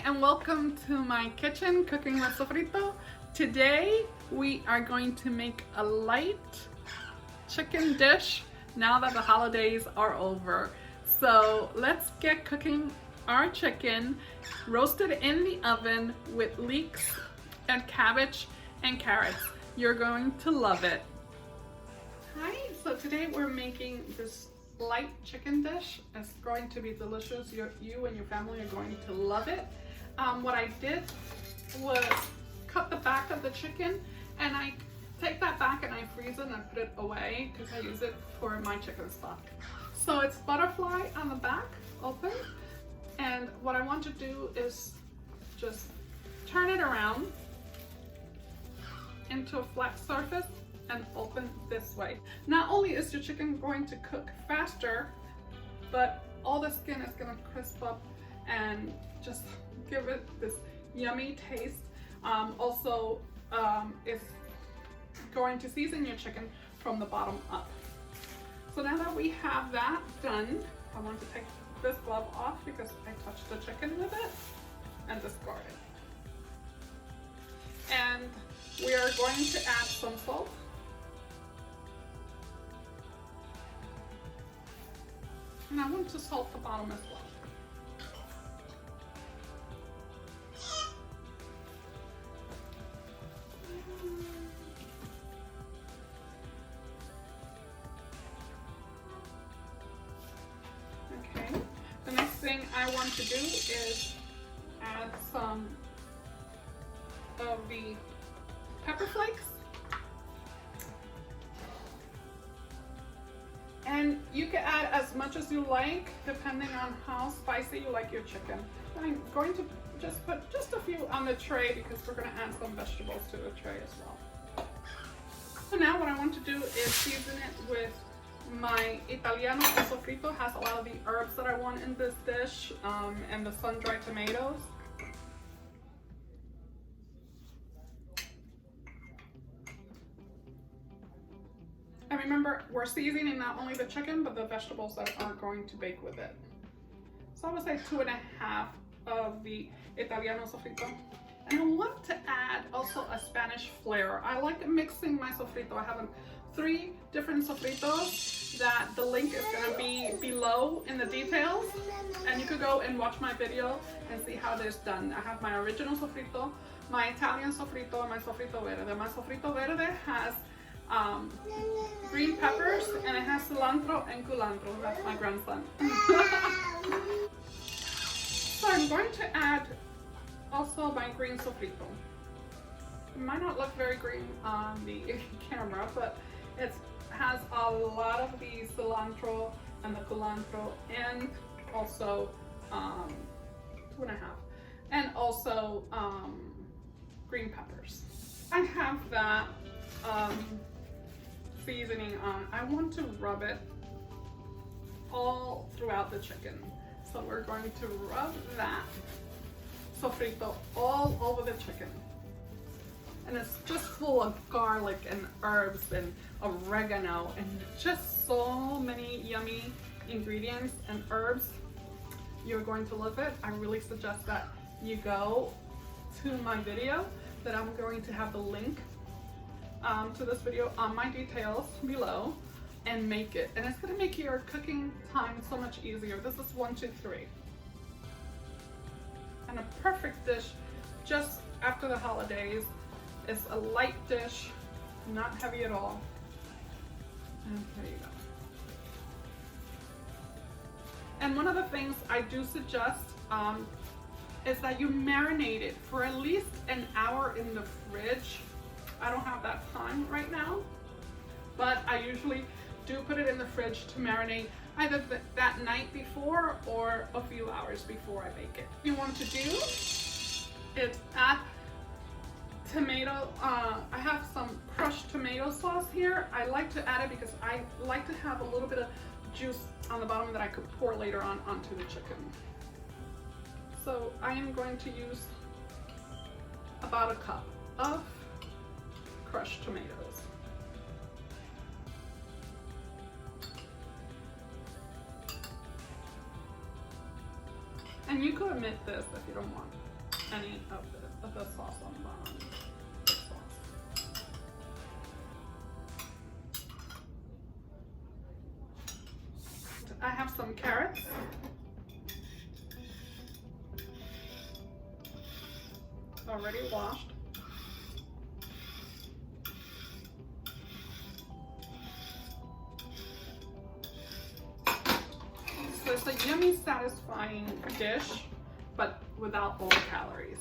and welcome to my kitchen cooking with Sofrito. Today we are going to make a light chicken dish now that the holidays are over. So let's get cooking our chicken roasted in the oven with leeks and cabbage and carrots. You're going to love it. Hi, so today we're making this light chicken dish. It's going to be delicious. You and your family are going to love it. What I did was cut the back of the chicken, and I take that back and I freeze it and I put it away because I use it for my chicken stock. So it's butterfly on the back, open, and what I want to do is just turn it around into a flat surface and open this way. Not only is your chicken going to cook faster, but all the skin is going to crisp up and just give it this yummy taste. It's going to season your chicken from the bottom up. So now that we have that done, I want to take this glove off because I touched the chicken with it and discard it. And we are going to add some salt. And I want to salt the bottom as well. Okay, the next thing I want to do is add some of the pepper flakes. And you can add as much as you like, depending on how spicy you like your chicken. I'm going to just put just a few on the tray because we're going to add some vegetables to the tray as well. So now what I want to do is season it with my Italiano Sofrito. Has a lot of the herbs that I want in this dish, and the sun-dried tomatoes. And remember, we're seasoning not only the chicken, but the vegetables that are going to bake with it. So I would say 2.5 of the Italiano Sofrito. And I want to add also a Spanish flair. I like mixing my Sofrito. I have 3 different Sofritos that the link is going to be below in the details. And you could go and watch my video and see how this is done. I have my original Sofrito, my Italian Sofrito, and my Sofrito Verde. My Sofrito Verde has green peppers, and it has cilantro and culantro. That's my grandson. So I'm going to add also my green Sofrito. It might not look very green on the camera, but it has a lot of the cilantro and the culantro, and also 2.5, and also green peppers. I have that seasoning on. I want to rub it all throughout the chicken. So we're going to rub that Sofrito all over the chicken. And it's just full of garlic and herbs and oregano and just so many yummy ingredients and herbs. You're going to love it. I really suggest that you go to my video that I'm going to have the link to this video on my details below, and make it. And it's going to make your cooking time so much easier. This is 1, 2, 3. And a perfect dish just after the holidays. It's a light dish, not heavy at all. And there you go. And one of the things I do suggest is that you marinate it for at least an hour in the fridge. I don't have that time right now, but I usually do put it in the fridge to marinate either that night before or a few hours before I bake it. What you want to do is add tomato. I have some crushed tomato sauce here. I like to add it because I like to have a little bit of juice on the bottom that I could pour later on onto the chicken. So I am going to use about 1 cup of crushed tomatoes. And you could omit this if you don't want. any of the sauce on the bottom. I have some carrots. Already washed. So it's a yummy, satisfying dish, but without all the calories.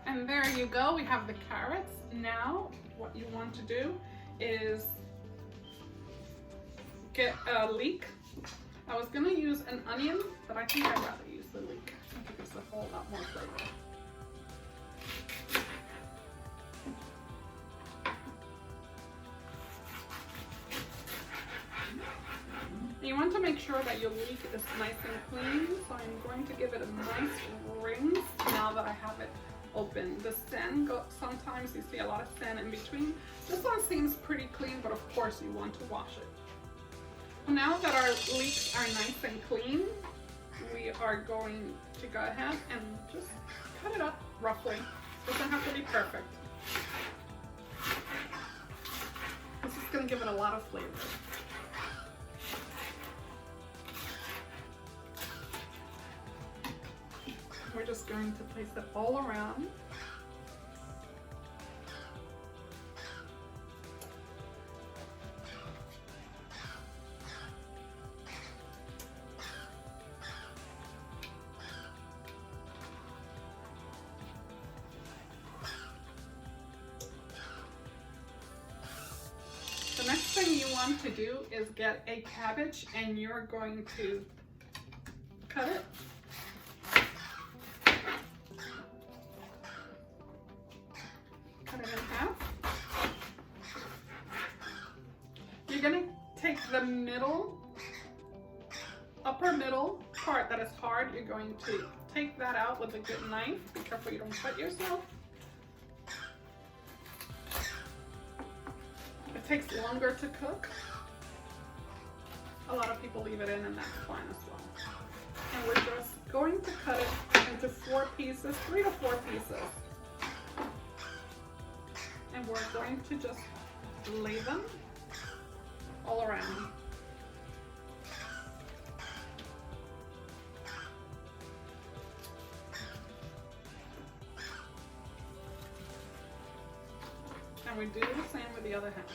And there you go, we have the carrots. Now, what you want to do is get a leek. I was gonna use an onion, but I think I'd rather use the leek. I think it gives a whole lot more flavor. You want to make sure that your leek is nice and clean, so I'm going to give it a nice rinse now that I have it open. The sand, sometimes you see a lot of sand in between. This one seems pretty clean, but of course you want to wash it. Now that our leeks are nice and clean, we are going to go ahead and just cut it up roughly. It doesn't have to be perfect. This is going to give it a lot of flavor. We're just going to place it all around. The next thing you want to do is get a cabbage, and you're going to cut it. You're gonna take the upper middle part that is hard. You're going to take that out with a good knife. Be careful you don't cut yourself. It takes longer to cook. A lot of people leave it in, and that's fine as well. And we're just going to cut it into 4 pieces, 3 to 4 pieces. And we're going to just lay them all around. And we do the same with the other half.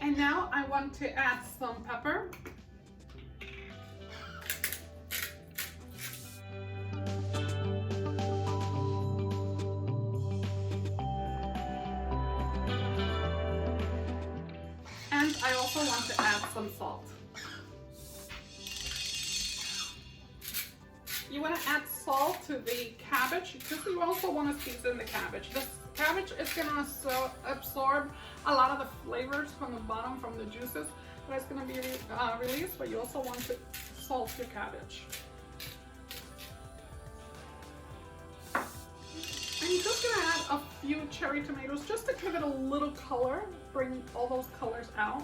And now I want to add some pepper. And I also want to add some salt. You want to add salt to the cabbage because you also want to season the cabbage. This cabbage is going to absorb a lot of the flavors from the bottom, from the juices that is going to be released, but you also want to salt your cabbage. And you're just going to add a few cherry tomatoes just to give it a little color, bring all those colors out.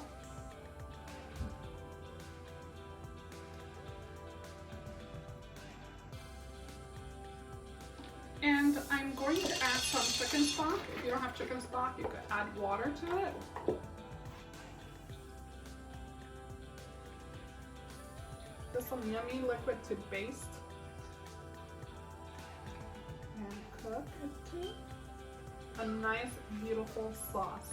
And I'm going to add some chicken stock. If you don't have chicken stock, you could add water to it. Just some yummy liquid to baste. And cook it to a nice, beautiful sauce.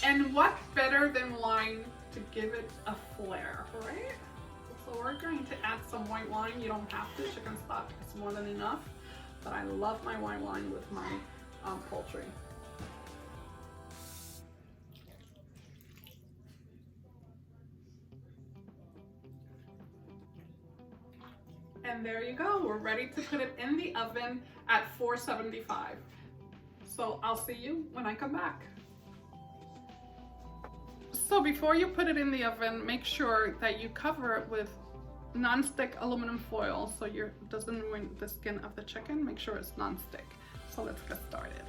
And what better than wine to give it a flair, right? So we're going to add some white wine. You don't have to. Chicken stock is more than enough. But I love my white wine with my poultry. And there you go. We're ready to put it in the oven at 475. So I'll see you when I come back. So before you put it in the oven, make sure that you cover it with non-stick aluminum foil so it doesn't ruin the skin of the chicken. Make sure it's non-stick. So let's get started.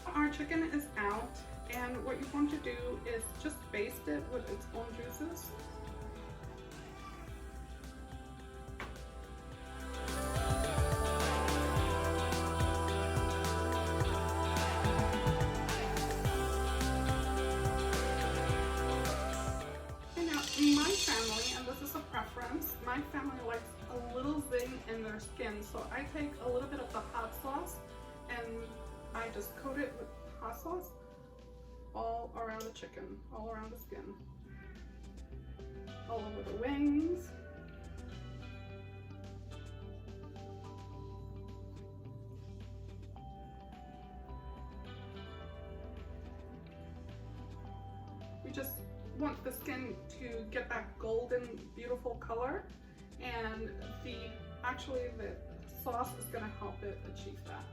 Our chicken is out, and what you want to do is just baste it with its own juices. My family likes a little zing in their skin, so I take a little bit of the hot sauce and I just coat it with hot sauce all around the chicken, all around the skin, all over the wings. We just want the skin to get that golden, beautiful color, and the sauce is going to help it achieve that.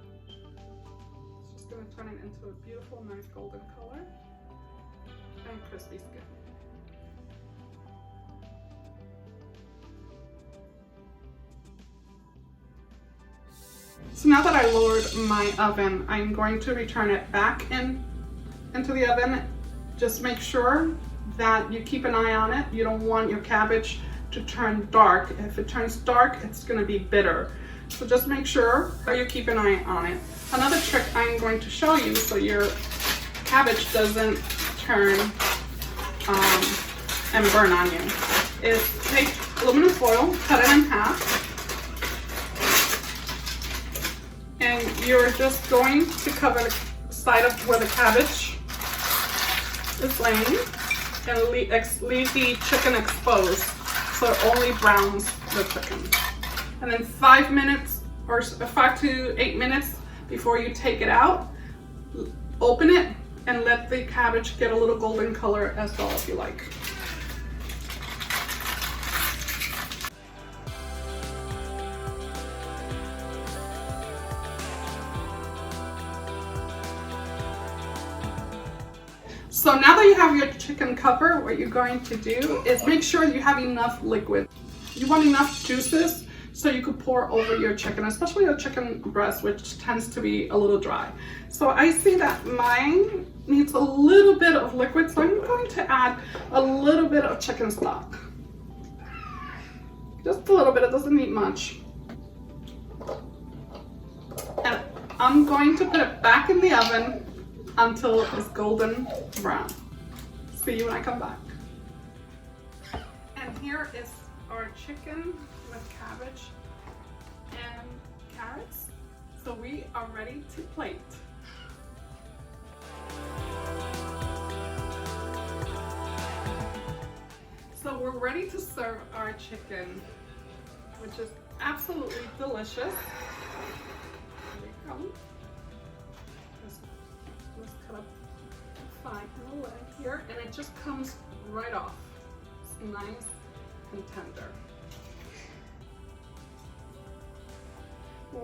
It's just going to turn it into a beautiful, nice golden color and crispy skin. So now that I lowered my oven, I'm going to return it back into the oven. Just make sure that you keep an eye on it. You don't want your cabbage to turn dark. If it turns dark, it's going to be bitter. So just make sure that you keep an eye on it. Another trick I'm going to show you so your cabbage doesn't turn and burn on you is take aluminum foil, cut it in half, and you're just going to cover the side of where the cabbage is laying and leave the chicken exposed so it only browns the chicken. And then 5 minutes or 5 to 8 minutes before you take it out, open it and let the cabbage get a little golden color as well if you like. So now that you have your chicken covered, what you're going to do is make sure you have enough liquid. You want enough juices so you could pour over your chicken, especially your chicken breast, which tends to be a little dry. So I see that mine needs a little bit of liquid, so I'm going to add a little bit of chicken stock. Just a little bit, it doesn't need much. And I'm going to put it back in the oven until it's golden brown. See you when I come back. And here is our chicken with cabbage and carrots. So we are ready to plate. So we're ready to serve our chicken, which is absolutely delicious. Here we go. Let's cut up a thigh and a leg here, and it just comes right off. It's nice and tender.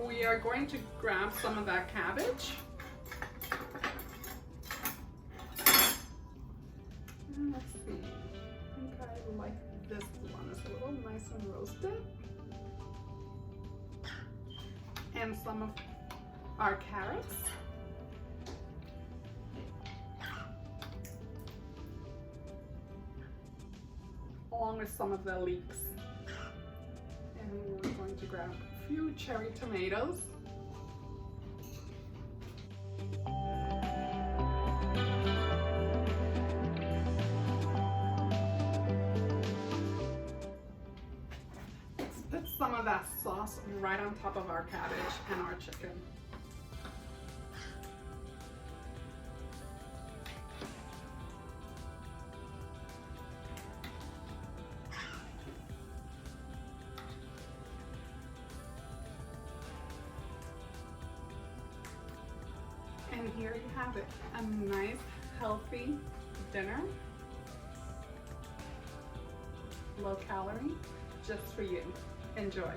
We are going to grab some of that cabbage. And let's see. I think I like this one. It's a little nice and roasted. and some of our carrots. Along with some of the leeks. And we're going to grab a few cherry tomatoes. Let's put some of that sauce right on top of our cabbage and our chicken. And here you have it, a nice, healthy dinner, low calorie, just for you. Enjoy.